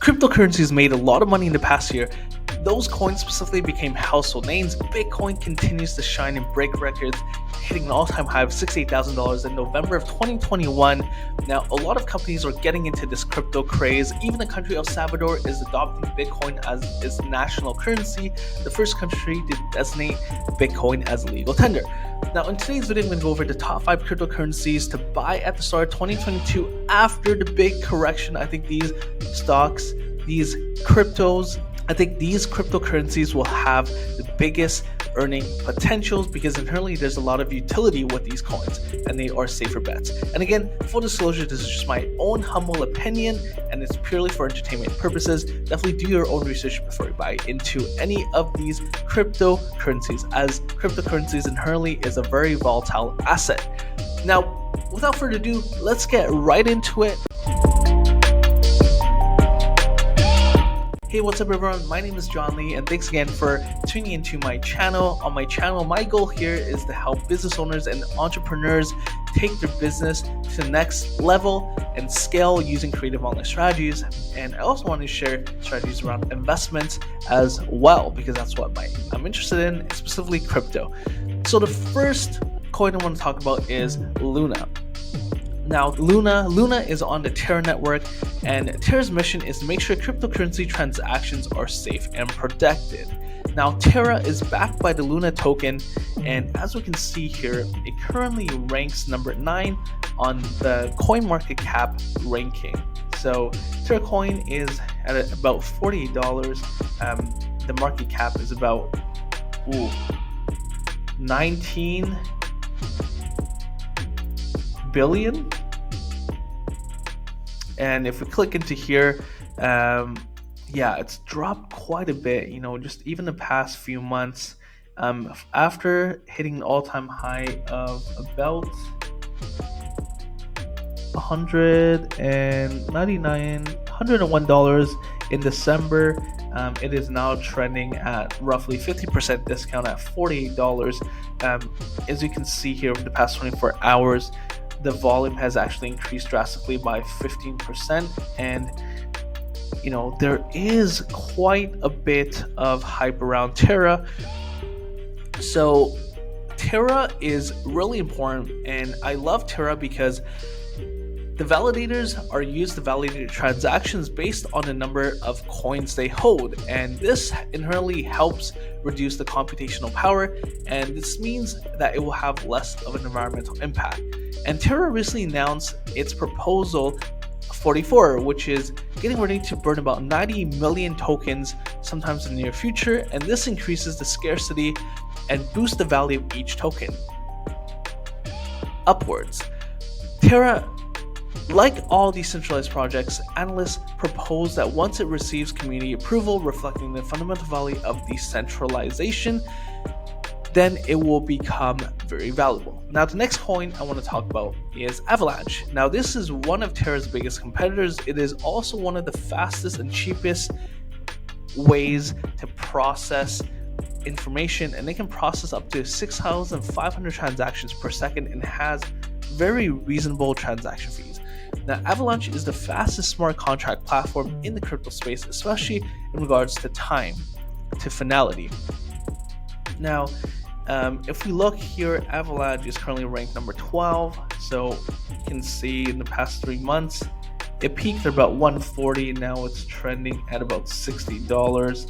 Cryptocurrencies made a lot of money in the past year. Those coins specifically became household names. Bitcoin continues to shine and break records, hitting an all-time high of $68,000 in November of 2021. Now, a lot of companies are getting into this crypto craze. Even the country El Salvador is adopting Bitcoin as its national currency, the first country to designate Bitcoin as legal tender. Now, in today's video, I'm going to go over the top 5 cryptocurrencies to buy at the start of 2022 after the big correction. I think these stocks, these cryptocurrencies will have the biggest earning potentials because inherently there's a lot of utility with these coins and they are safer bets. And again, full disclosure, this is just my own humble opinion and it's purely for entertainment purposes. Definitely do your own research before you buy into any of these cryptocurrencies, as cryptocurrencies inherently is a very volatile asset. Now, without further ado, let's get right into it. Hey, what's up everyone? My name is John Lee and thanks again for tuning into my channel. On my channel, my goal here is to help business owners and entrepreneurs take their business to the next level and scale using creative online strategies. And I also want to share strategies around investments as well because that's what I'm interested in, specifically crypto. So the first coin I want to talk about is Luna. Now, Luna is on the Terra network, and Terra's mission is to make sure cryptocurrency transactions are safe and protected. Now, Terra is backed by the Luna token, and as we can see here, it currently ranks number 9 on the CoinMarketCap ranking. So, Terra coin is at about $48. The market cap is about 19 billion. And if we click into here, it's dropped quite a bit, just even the past few months, after hitting an all-time high of about $101 in December. It is now trending at roughly 50% discount at $48. As you can see here over the past 24 hours, the volume has actually increased drastically by 15%, and there is quite a bit of hype around Terra. So Terra is really important, and I love Terra because the validators are used to validate transactions based on the number of coins they hold, and this inherently helps reduce the computational power, and this means that it will have less of an environmental impact. And Terra recently announced its proposal 44, which is getting ready to burn about 90 million tokens sometimes in the near future, and this increases the scarcity and boosts the value of each token upwards. Terra, like all decentralized projects, analysts propose that once it receives community approval reflecting the fundamental value of decentralization, then it will become very valuable. Now, the next coin I want to talk about is Avalanche. Now, this is one of Terra's biggest competitors. It is also one of the fastest and cheapest ways to process information, and they can process up to 6,500 transactions per second and has very reasonable transaction fees. Now, Avalanche is the fastest smart contract platform in the crypto space, especially in regards to time to finality. Now, if we look here, Avalanche is currently ranked number 12. So you can see in the past 3 months, it peaked at about $140. Now it's trending at about $60.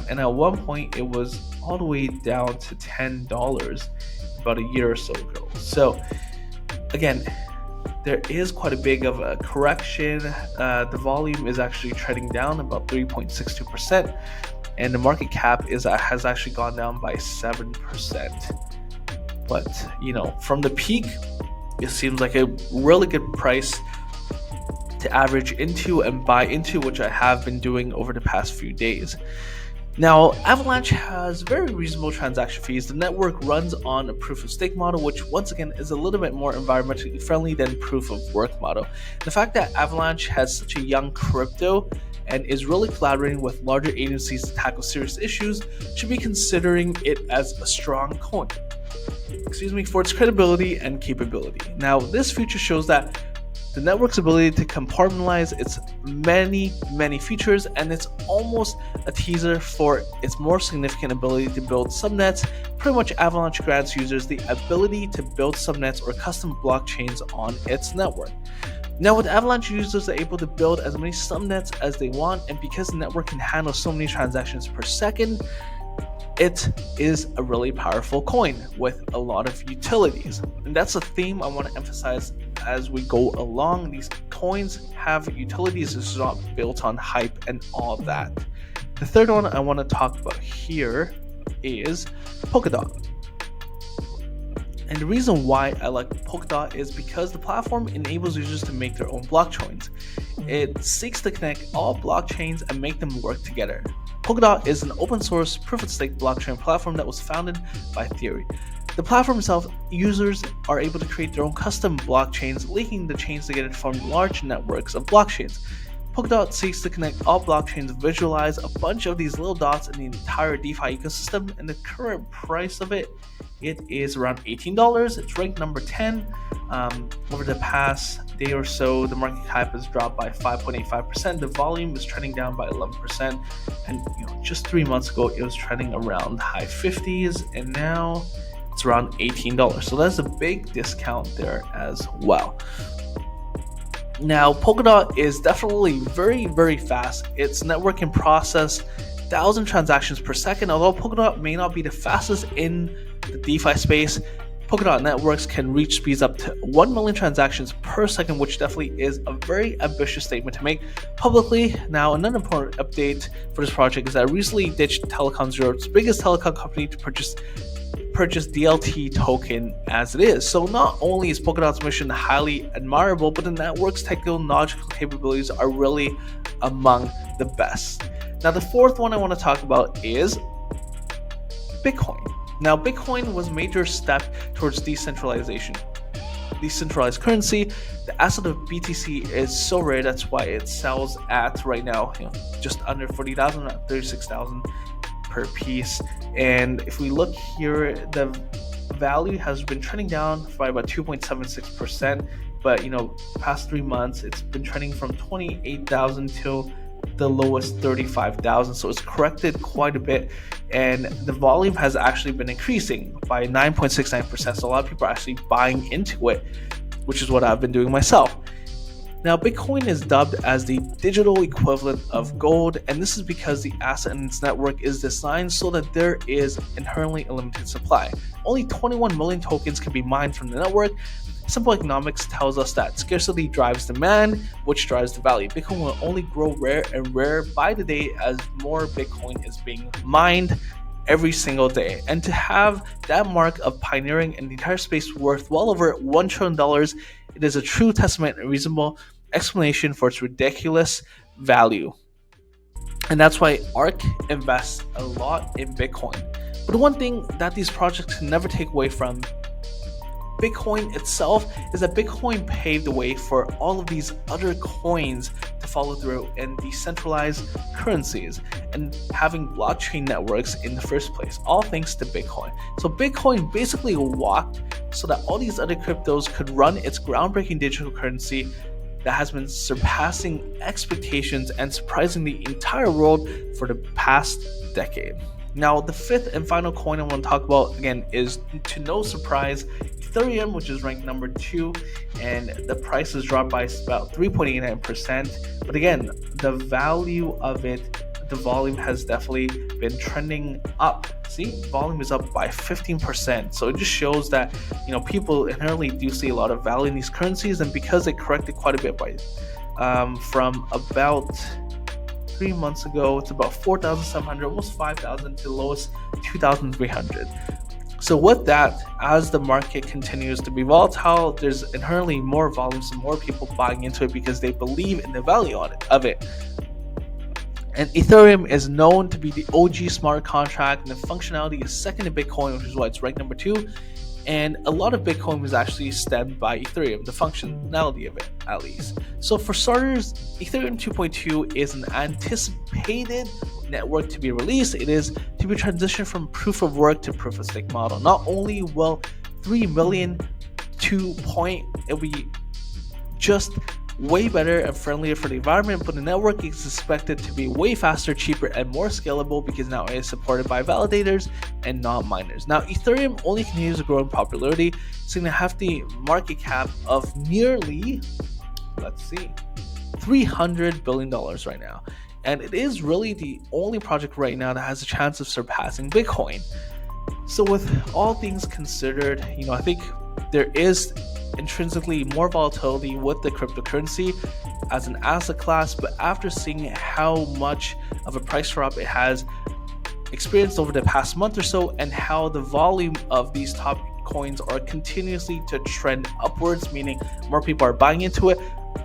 And at one point, it was all the way down to $10 about a year or so ago. So again, there is quite a big of a correction. The volume is actually trending down about 3.62%. And the market cap has actually gone down by 7%. But, from the peak, it seems like a really good price to average into and buy into, which I have been doing over the past few days. Now, Avalanche has very reasonable transaction fees. The network runs on a proof of stake model, which once again is a little bit more environmentally friendly than proof of work model. The fact that Avalanche has such a young crypto and is really collaborating with larger agencies to tackle serious issues should be considering it as a strong coin. For its credibility and capability. Now, this feature shows that the network's ability to compartmentalize its many features, and it's almost a teaser for its more significant ability to build subnets. Pretty much Avalanche grants users the ability to build subnets or custom blockchains on its network. Now, with Avalanche, users are able to build as many subnets as they want, and because the network can handle so many transactions per second, it is a really powerful coin with a lot of utilities. And that's a theme I want to emphasize as we go along. These coins have utilities, it's not built on hype and all that. The third one I want to talk about here is Polkadot. And the reason why I like Polkadot is because the platform enables users to make their own blockchains. It seeks to connect all blockchains and make them work together. Polkadot is an open source proof of stake blockchain platform that was founded by Ethereum. The platform itself, users are able to create their own custom blockchains, linking the chains together to form large networks of blockchains. Polkadot seeks to connect all blockchains, visualize a bunch of these little dots in the entire DeFi ecosystem, and the current price of it is around $18. It's ranked number 10. Over the past day or so, the market cap has dropped by 5.85%. The volume is trending down by 11%, and just 3 months ago it was trending around high 50s, and now it's around $18. So that's a big discount there as well. Now, Polkadot is definitely very fast. Its network can process 1,000 transactions per second. Although Polkadot may not be the fastest in the DeFi space, Polkadot networks can reach speeds up to 1 million transactions per second, which definitely is a very ambitious statement to make publicly. Now, another important update for this project is that it recently ditched Telecom Zero, its biggest telecom company, to purchase DLT token as it is. So not only is Polkadot's mission highly admirable, but the network's technological capabilities are really among the best. Now, the fourth one I want to talk about is Bitcoin. Now, Bitcoin was a major step towards decentralization. Decentralized currency, the asset of BTC is so rare, that's why it sells at right now just under 40,000, 36,000 per piece. And if we look here, the value has been trending down by about 2.76%, but past 3 months it's been trending from 28,000 to the lowest 35,000, so it's corrected quite a bit, and the volume has actually been increasing by 9.69%. So a lot of people are actually buying into it, which is what I've been doing myself. Now, Bitcoin is dubbed as the digital equivalent of gold, and this is because the asset in its network is designed so that there is inherently a limited supply. Only 21 million tokens can be mined from the network. Simple economics tells us that scarcity drives demand, which drives the value. Bitcoin will only grow rare and rare by the day as more Bitcoin is being mined every single day. And to have that mark of pioneering in the entire space worth well over $1 trillion, it is a true testament and reasonable explanation for its ridiculous value. And that's why ARK invests a lot in Bitcoin. But the one thing that these projects can never take away from Bitcoin itself is that Bitcoin paved the way for all of these other coins to follow through and decentralized currencies and having blockchain networks in the first place, all thanks to Bitcoin. So Bitcoin basically walked so that all these other cryptos could run its groundbreaking digital currency that has been surpassing expectations and surprising the entire world for the past decade. Now, the fifth and final coin I want to talk about, again, is, to no surprise, Ethereum, which is ranked number 2, and the price has dropped by about 3.89%. But again, the value of it, the volume has definitely been trending up. See, volume is up by 15%. So it just shows that people inherently do see a lot of value in these currencies, and because it corrected quite a bit by from about 3 months ago, it's about 4,700, almost 5,000, to the lowest 2,300. So with that, as the market continues to be volatile, there's inherently more volumes and more people buying into it because they believe in the value of it. And Ethereum is known to be the OG smart contract, and the functionality is second to Bitcoin, which is why it's ranked number 2. And a lot of Bitcoin was actually stemmed by Ethereum, the functionality of it, at least. So for starters, Ethereum 2.2 is an anticipated network to be released. It is to be transitioned from proof of work to proof of stake model. Not only will 3 million it'll be just way better and friendlier for the environment, but the network is expected to be way faster, cheaper, and more scalable because now it is supported by validators and not miners. Now, Ethereum only continues to grow in popularity, so it's going to have the market cap of nearly, let's see, $300 billion right now. And it is really the only project right now that has a chance of surpassing Bitcoin. So with all things considered, I think there is intrinsically more volatility with the cryptocurrency as an asset class, but after seeing how much of a price drop it has experienced over the past month or so, and how the volume of these top coins are continuously to trend upwards, meaning more people are buying into it,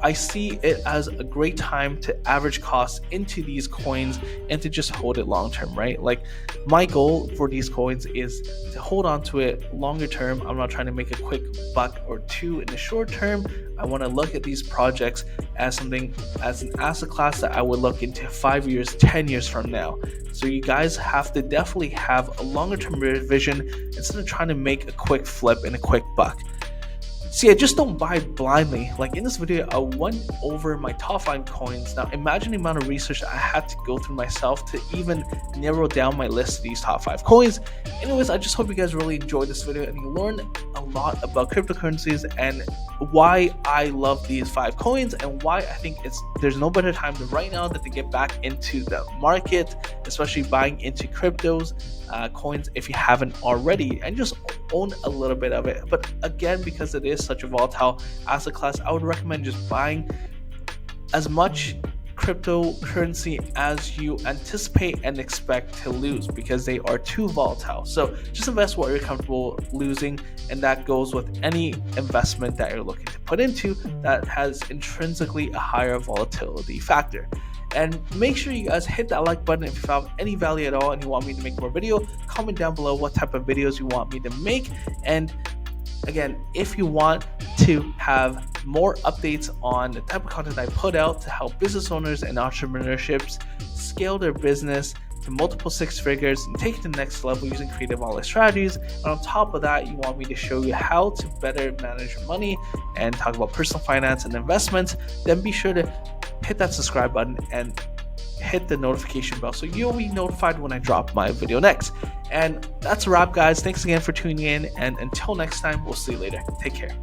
I see it as a great time to average costs into these coins and to just hold it long term, right? Like, my goal for these coins is to hold on to it longer term. I'm not trying to make a quick buck or two in the short term. I want to look at these projects as an asset class that I would look into 5 years, 10 years from now. So you guys have to definitely have a longer term vision instead of trying to make a quick flip and a quick buck. See, I just don't buy blindly. Like in this video, I went over my top 5 coins. Now imagine the amount of research I had to go through myself to even narrow down my list of these top 5 coins. Anyways, I just hope you guys really enjoyed this video and you learned a lot about cryptocurrencies and why I love these 5 coins and why I think there's no better time than right now than to get back into the market, especially buying into cryptos, coins if you haven't already, and just own a little bit of it. But again, because it is such a volatile asset class, I would recommend just buying as much cryptocurrency as you anticipate and expect to lose, because they are too volatile. So just invest what you're comfortable losing, and that goes with any investment that you're looking to put into that has intrinsically a higher volatility factor. And make sure you guys hit that like button if you found any value at all and you want me to make more video. Comment down below what type of videos you want me to make. And again, if you want to have more updates on the type of content I put out to help business owners and entrepreneurships scale their business to multiple 6 figures and take it to the next level using creative online strategies, and on top of that, you want me to show you how to better manage your money and talk about personal finance and investments, then be sure to hit that subscribe button and hit the notification bell so you'll be notified when I drop my video next. And that's a wrap, guys. Thanks again for tuning in, and until next time, we'll see you later. Take care.